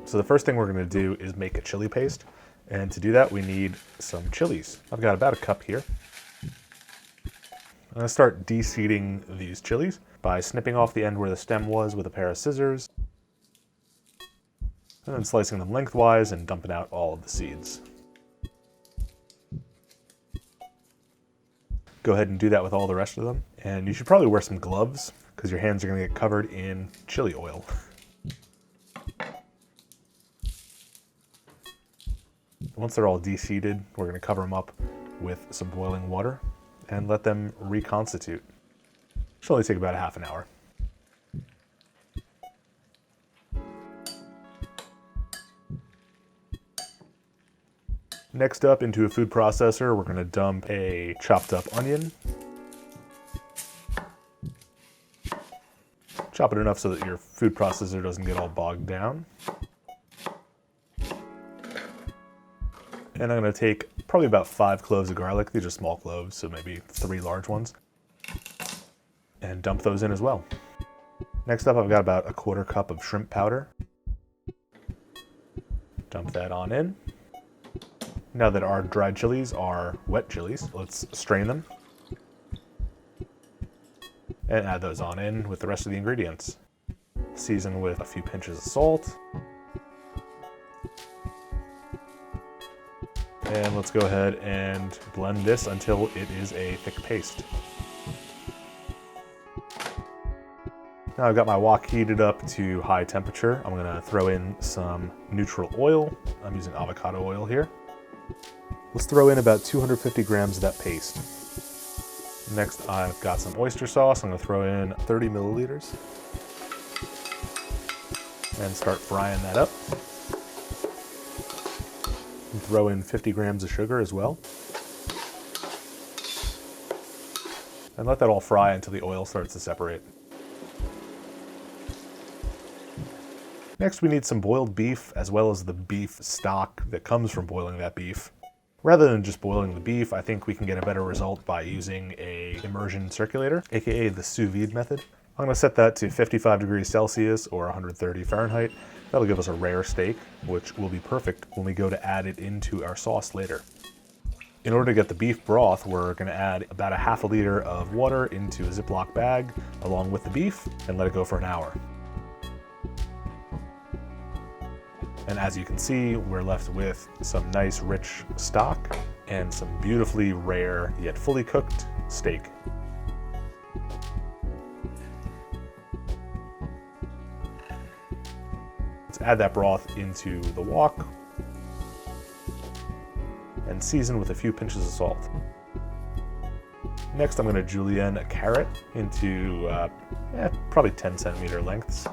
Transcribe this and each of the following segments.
So the first thing we're gonna do is make a chili paste. And to do that, we need some chilies. I've got about a cup here. I'm gonna start de-seeding these chilies by snipping off the end where the stem was with a pair of scissors, and then slicing them lengthwise and dumping out all of the seeds. Go ahead and do that with all the rest of them. And you should probably wear some gloves because your hands are gonna get covered in chili oil. Once they're all de-seeded, we're gonna cover them up with some boiling water and let them reconstitute. Should only take about a half an hour. Next up, into a food processor, we're gonna dump a chopped up onion. Chop it enough so that your food processor doesn't get all bogged down. And I'm gonna take probably about 5 cloves of garlic. These are small cloves, so maybe 3 large ones. And dump those in as well. Next up, I've got about a 1/4 cup of shrimp powder. Dump that on in. Now that our dried chilies are wet chilies, let's strain them. And add those on in with the rest of the ingredients. Season with a few pinches of salt. And let's go ahead and blend this until it is a thick paste. Now I've got my wok heated up to high temperature. I'm gonna throw in some neutral oil. I'm using avocado oil here. Let's throw in about 250 grams of that paste. Next, I've got some oyster sauce. I'm gonna throw in 30 milliliters. And start frying that up. And throw in 50 grams of sugar as well. And let that all fry until the oil starts to separate. Next, we need some boiled beef as well as the beef stock that comes from boiling that beef. Rather than just boiling the beef, I think we can get a better result by using a immersion circulator, aka the sous vide method. I'm gonna set that to 55 degrees Celsius or 130 Fahrenheit. That'll give us a rare steak, which will be perfect when we go to add it into our sauce later. In order to get the beef broth, we're gonna add about a half a liter of water into a Ziploc bag along with the beef and let it go for an hour. And as you can see, we're left with some nice rich stock and some beautifully rare yet fully cooked steak. Let's add that broth into the wok and season with a few pinches of salt. Next, I'm gonna julienne a carrot into probably 10 centimeter lengths.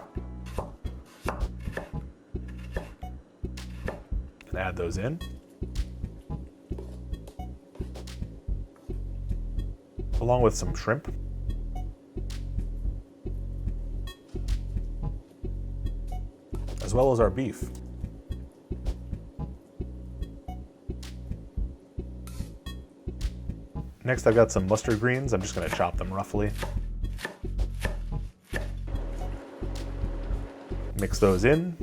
Add those in. Along with some shrimp. As well as our beef. Next, I've got some mustard greens. I'm just gonna chop them roughly. Mix those in.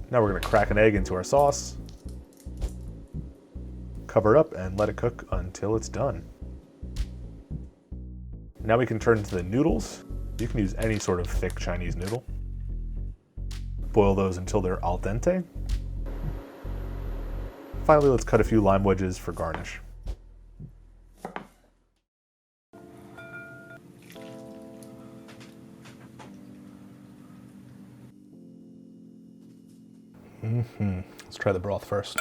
Now we're gonna crack an egg into our sauce, cover it up and let it cook until it's done. Now we can turn to the noodles. You can use any sort of thick Chinese noodle. Boil those until they're al dente. Finally, let's cut a few lime wedges for garnish. Let's try the broth first.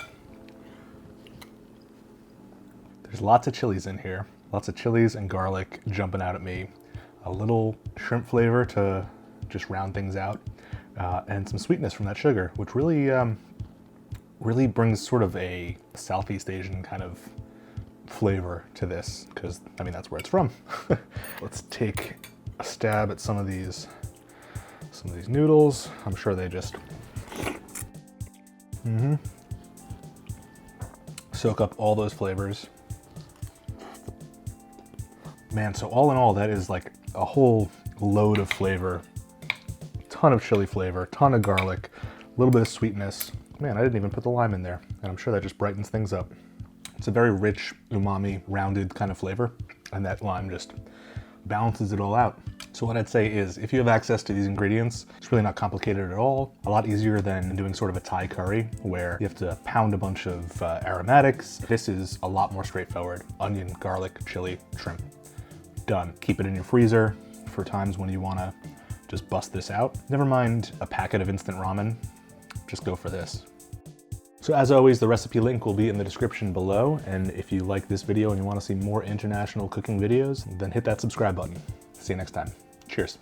There's lots of chilies in here. Lots of chilies and garlic jumping out at me. A little shrimp flavor to just round things out. And some sweetness from that sugar, which really brings sort of a Southeast Asian kind of flavor to this, because, I mean, that's where it's from. Let's take a stab at some of these noodles. I'm sure they just soak up all those flavors. Man, so all in all, that is like a whole load of flavor. ton of chili flavor, ton of garlic, a little bit of sweetness. Man, I didn't even put the lime in there, and I'm sure that just brightens things up. It's a very rich, umami, rounded kind of flavor, and that lime just balances it all out. So what I'd say is, if you have access to these ingredients, it's really not complicated at all. A lot easier than doing sort of a Thai curry, where you have to pound a bunch of aromatics. This is a lot more straightforward. Onion, garlic, chili, shrimp. Done. Keep it in your freezer for times when you want to just bust this out. Never mind a packet of instant ramen, just go for this. So as always, the recipe link will be in the description below, and if you like this video and you want to see more international cooking videos, then hit that subscribe button. See you next time. Cheers.